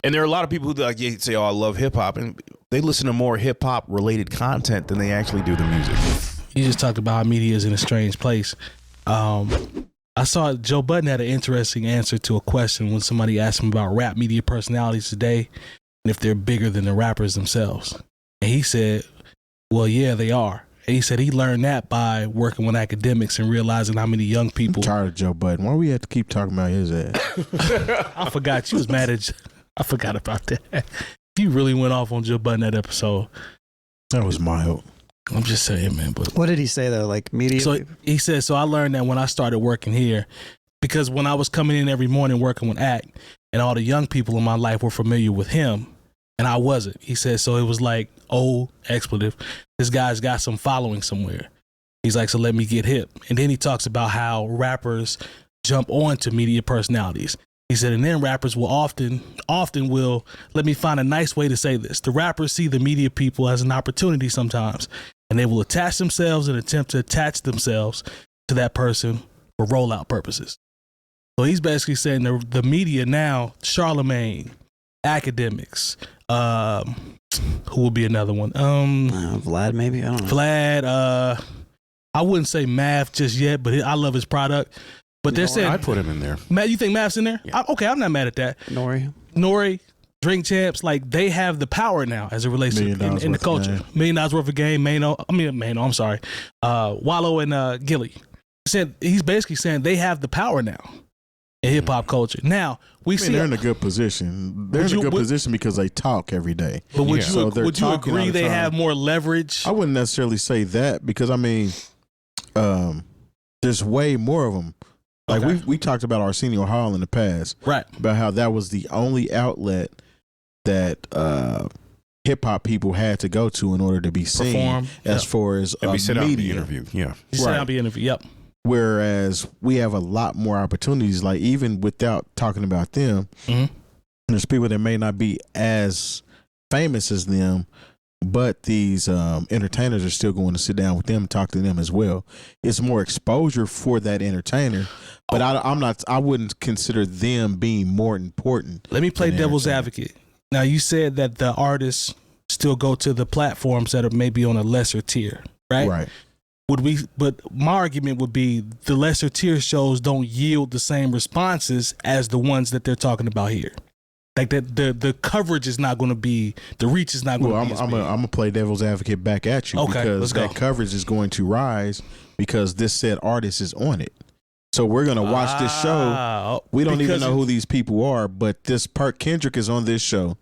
And there are a lot of people who like say, "Oh, I love hip hop," and they listen to more hip hop related content than they actually do the music. You just talked about how media is in a strange place. I saw Joe Budden had an interesting answer to a question when somebody asked him about rap media personalities today and if they're bigger than the rappers themselves. And he said, well, yeah, they are. And he said he learned that by working with academics and realizing how many young people. I'm tired of Joe Budden. Why we have to keep talking about his ass? I forgot. You was mad at. I forgot about that. You really went off on Joe Budden that episode. That was mild. I'm just saying, man. But what did he say though? Like media. So he said. So I learned that when I started working here, because when I was coming in every morning working with ACT, and all the young people in my life were familiar with him, and I wasn't. He said so. It was like, oh, expletive. This guy's got some following somewhere. He's like, so let me get hip. And then he talks about how rappers jump onto media personalities. He said, and then rappers will often will, let me find a nice way to say this. The rappers see the media people as an opportunity sometimes, and they will attach themselves and attempt to attach themselves to that person for rollout purposes. So he's basically saying the media now, Charlemagne, academics, who will be another one? Vlad, maybe? I don't know. Vlad, I wouldn't say Math just yet, but I love his product. But they're saying... I put him in there. Matt, you think Math's in there? Yeah. Okay, I'm not mad at that. Nori, Drink Champs, like they have the power now as it relates to in the culture. $1 million worth of game, Mano, I'm sorry. Wallow and Gilly. He's basically saying they have the power now in hip hop culture. Now, see they're in a good position. They're in a good position because they talk every day. But would you agree they have more leverage? I wouldn't necessarily say that because there's way more of them. Like we talked about Arsenio Hall in the past, right? About how that was the only outlet that hip hop people had to go to in order to be seen. Perform, as far as media interview, yeah, Yep. Whereas we have a lot more opportunities. Like even without talking about them, there's people that may not be as famous as them, but these entertainers are still going to sit down with them and talk to them as well. It's more exposure for that entertainer, but I wouldn't consider them being more important. Let me play devil's advocate. Now, you said that the artists still go to the platforms that are maybe on a lesser tier, right? Right. But my argument would be the lesser tier shows don't yield the same responses as the ones that they're talking about here. Like that, the coverage is not going to be, the reach is not going to be. I'm gonna play devil's advocate back at you because that coverage is going to rise because this said artist is on it. So we're gonna watch this show. We don't even know who these people are, but Kendrick is on this show.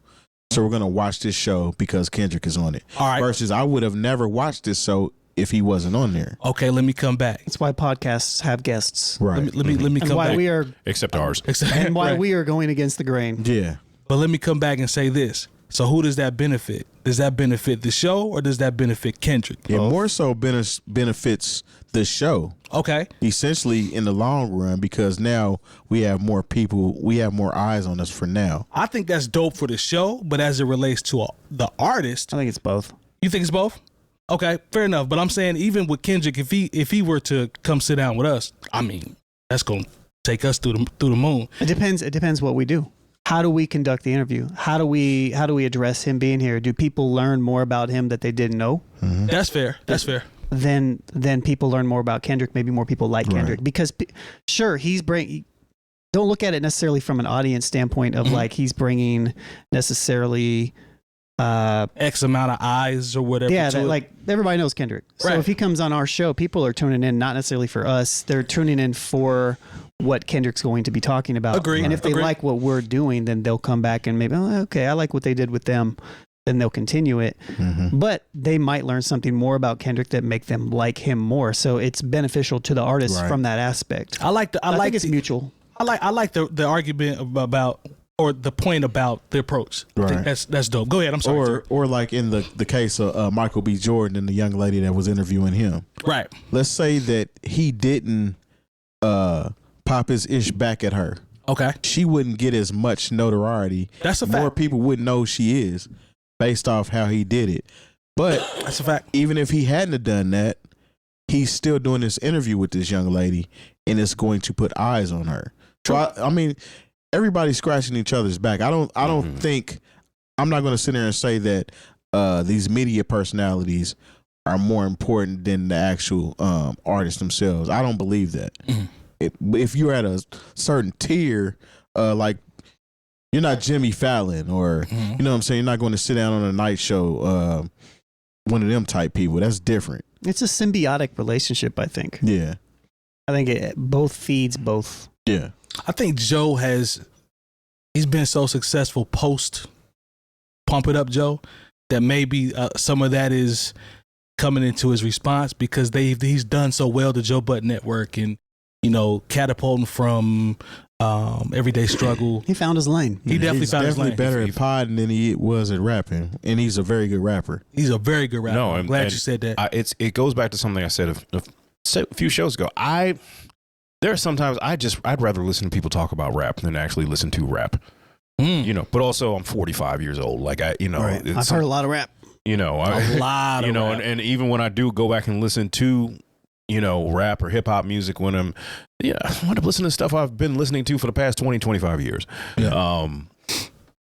So we're gonna watch this show because Kendrick is on it. All right. Versus I would have never watched this show if he wasn't on there. Okay, let me come back. That's why podcasts have guests. Right. Let me come back. Except ours. And why we are going against the grain. Yeah. But let me come back and say this. So who does that benefit? Does that benefit the show or does that benefit Kendrick? It more so benefits the show. Okay. Essentially in the long run because now we have more people, we have more eyes on us for now. I think that's dope for the show, but as it relates to the artist. I think it's both. You think it's both? Okay, fair enough. But I'm saying even with Kendrick, if he were to come sit down with us, I mean, that's going to take us through the moon. It depends what we do. How do we conduct the interview? How do we address him being here? Do people learn more about him that they didn't know? Mm-hmm. That's fair. That's fair. Then people learn more about Kendrick. Maybe more people like Kendrick because sure don't look at it necessarily from an audience standpoint of like he's bringing necessarily X amount of eyes or whatever. Yeah, like everybody knows Kendrick. So if he comes on our show, people are tuning in not necessarily for us. They're tuning in for what Kendrick's going to be talking about. Agree. And if they like what we're doing, then they'll come back and maybe, okay, I like what they did with them. Then they'll continue it. Mm-hmm. But they might learn something more about Kendrick that make them like him more. So it's beneficial to the artist from that aspect. I think it's mutual. I like the argument about or the point about the approach. Right. I think that's dope. Go ahead. I'm sorry. Or like in the case of Michael B. Jordan and the young lady that was interviewing him. Right. Let's say that he didn't pop his ish back at her. Okay. She wouldn't get as much notoriety. That's a fact. More people wouldn't know who she is based off how he did it. But that's a fact. Even if he hadn't have done that, he's still doing this interview with this young lady and it's going to put eyes on her. So I mean, everybody's scratching each other's back. I don't think, I'm not going to sit there and say that these media personalities are more important than the actual artists themselves. I don't believe that. If you're at a certain tier, like you're not Jimmy Fallon or you know what I'm saying, you're not going to sit down on a night show, one of them type people. That's different. It's a symbiotic relationship, I think. Yeah. I think it both feeds both. Yeah. I think Joe he's been so successful post Pump It Up Joe that maybe some of that is coming into his response because he's done so well the Joe Budden Network and, you know, catapulting from Everyday Struggle. He found his lane. He definitely found his lane. He's better at podding than he was at rapping, and he's a very good rapper. He's a very good rapper. No, I'm glad you said that. It goes back to something I said a few shows ago. There are sometimes I'd rather listen to people talk about rap than actually listen to rap. You know, but also I'm 45 years old. Like I've heard a lot of rap. You know, a lot of rap. And even when I do go back and listen to, you know, rap or hip hop music, when I want to listen to stuff I've been listening to for the past 20, 25 years. Yeah.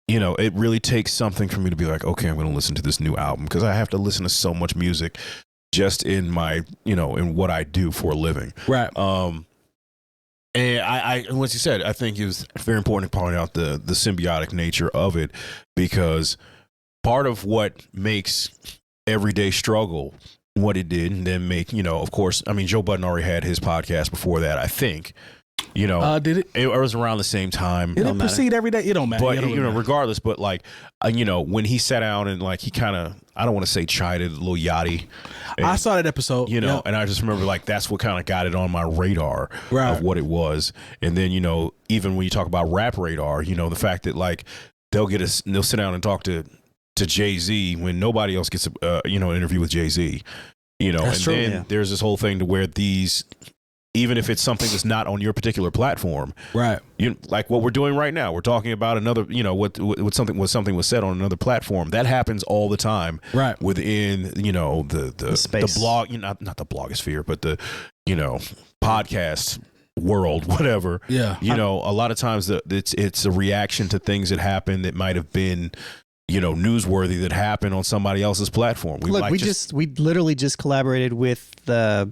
You know, it really takes something for me to be like, okay, I'm going to listen to this new album because I have to listen to so much music just in my, you know, in what I do for a living. Right. And I once you said, I think it was very important to point out the symbiotic nature of it, because part of what makes Everyday Struggle what it did, and then make, you know, of course, I mean, Joe Budden already had his podcast before that, I think. You know, did it? It was around the same time. Did it proceed every day? It don't matter. But you know, regardless, but like, you know, when he sat down and like he kind of, I don't want to say chided Lil Yachty. And, I saw that episode, you know, and I just remember like that's what kind of got it on my radar of what it was. And then, you know, even when you talk about Rap Radar, you know, the fact that like they'll sit down and talk to Jay-Z when nobody else gets you know, an interview with Jay-Z. You know, that's and then there's this whole thing to where these, even if it's something that's not on your particular platform, right? You like what we're doing right now. We're talking about another, you know, what something was said on another platform. That happens all the time, right? Within, you know, the blog, you know, not the blogosphere, but the, you know, podcast world, whatever. Yeah, you know, a lot of times it's a reaction to things that happen that might have been, you know, newsworthy that happened on somebody else's platform. We literally just collaborated with the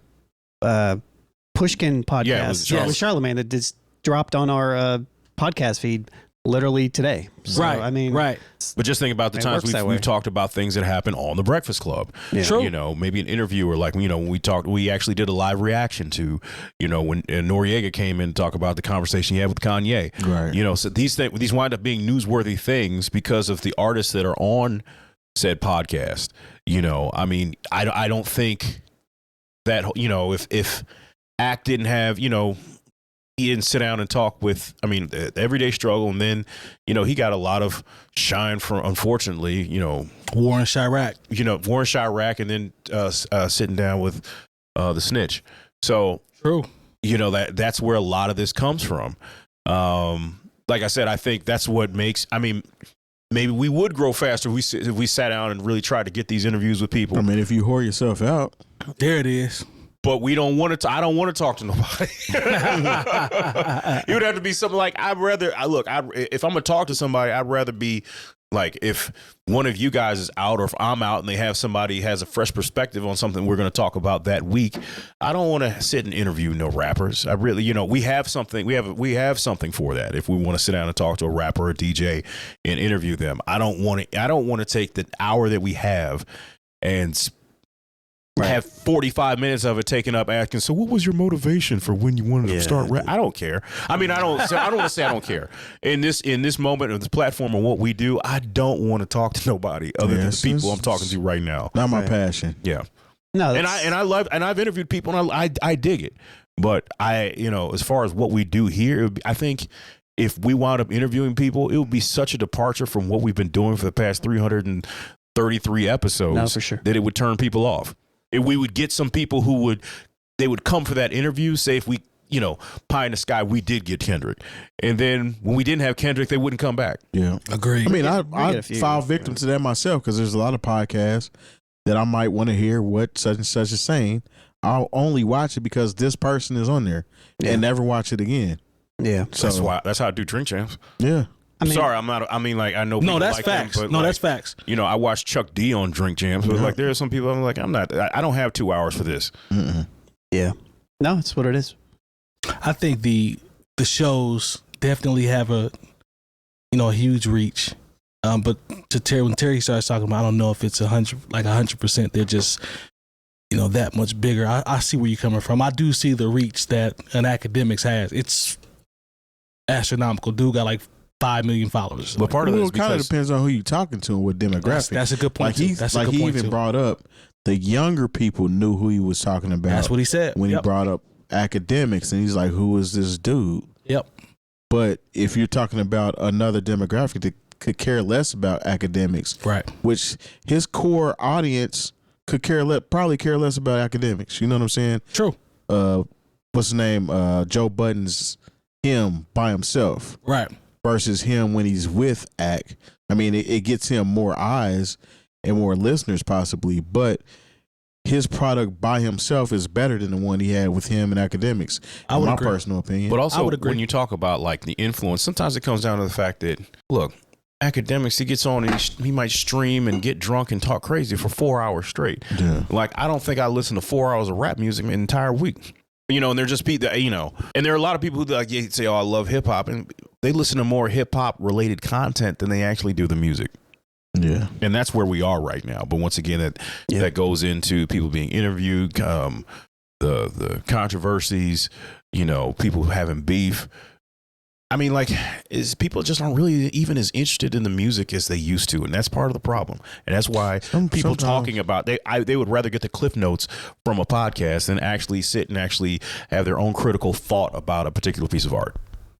Pushkin podcast with Charlemagne that just dropped on our podcast feed literally today. So, right. I mean, right. But just think about the times we've talked about things that happen on the Breakfast Club. Yeah. True. You know, maybe an interview or like, you know, when we actually did a live reaction to, you know, when Noriega came in to talk about the conversation he had with Kanye. Right. You know, so these wind up being newsworthy things because of the artists that are on said podcast. You know, I mean, I don't think that, you know, if Act didn't have, you know, he didn't sit down and talk with, I mean, the Everyday Struggle, and then, you know, he got a lot of shine from, unfortunately, you know, Warren Chirac, and then sitting down with the Snitch. So true, you know, that's where a lot of this comes from. Like I said, I think that's what makes, I mean, maybe we would grow faster if we sat down and really tried to get these interviews with people. I mean, if you whore yourself out. There it is. But we don't want to. I don't want to talk to nobody. It would have to be something like if I'm gonna talk to somebody, I'd rather be like if one of you guys is out, or if I'm out and they have somebody has a fresh perspective on something we're gonna talk about that week. I don't want to sit and interview no rappers. I really, you know, we have something. We have something for that. If we want to sit down and talk to a rapper or a DJ and interview them, I don't want to take the hour that we have and have 45 minutes of it taken up asking, so what was your motivation for when you wanted to start rap? I don't care. I mean, I don't want to say I don't care. In this moment of this platform and what we do, I don't want to talk to nobody other than the people I'm talking to right now. Not my passion. Yeah. No, and I've interviewed people and I dig it. But you know, as far as what we do here, I think if we wound up interviewing people, it would be such a departure from what we've been doing for the past 333 episodes that it would turn people off. If we would get some people who would come for that interview, say if we, you know, pie in the sky, we did get Kendrick. And then when we didn't have Kendrick, they wouldn't come back. Yeah. Agreed. I mean, I fall victim to that myself because there's a lot of podcasts that I might want to hear what such and such is saying. I'll only watch it because this person is on there and never watch it again. Yeah. So that's how I do Drink Champs. yeah. I mean, Sorry, I'm not. I mean, like I know. No, people that's like facts. Them, but No, like, that's facts. You know, I watched Chuck D on Drink Champs, but like there are some people I'm like, I'm not. I don't have 2 hours for this. Yeah. No, it's what it is. I think the shows definitely have a huge reach. But when Terry starts talking about, I don't know if it's 100%. They're just that much bigger. I see where you're coming from. I do see the reach that an Academics has. It's astronomical. Dude got like 5 million followers. But part of Well, this it kind of because depends on who you're talking to and what demographic. That's a good point. He even brought up the younger people knew who he was talking about. That's what he said when he brought up Academics, and he's like, "Who is this dude?" Yep. But if you're talking about another demographic that could care less about Academics, right? Which his core audience could probably care less about Academics. You know what I'm saying? True. What's his name? Joe Budden's him by himself, right? Versus him when he's with Ack. I mean, it gets him more eyes and more listeners possibly, but his product by himself is better than the one he had with him and Academics. In my personal opinion. But also, when you talk about like the influence, sometimes it comes down to the fact that look, Academics, he gets on and he might stream and get drunk and talk crazy for 4 hours straight. Yeah. Like I don't think I listen to 4 hours of rap music an entire week. And they're just people, and there are a lot of people who like say, "Oh, I love hip hop," and they listen to more hip hop related content than they actually do the music. Yeah, and that's where we are right now. But once again, that goes into people being interviewed, the controversies, people having beef. I mean, like, people just aren't really even as interested in the music as they used to, and that's part of the problem. And that's why people talking about they would rather get the cliff notes from a podcast than actually sit and actually have their own critical thought about a particular piece of art.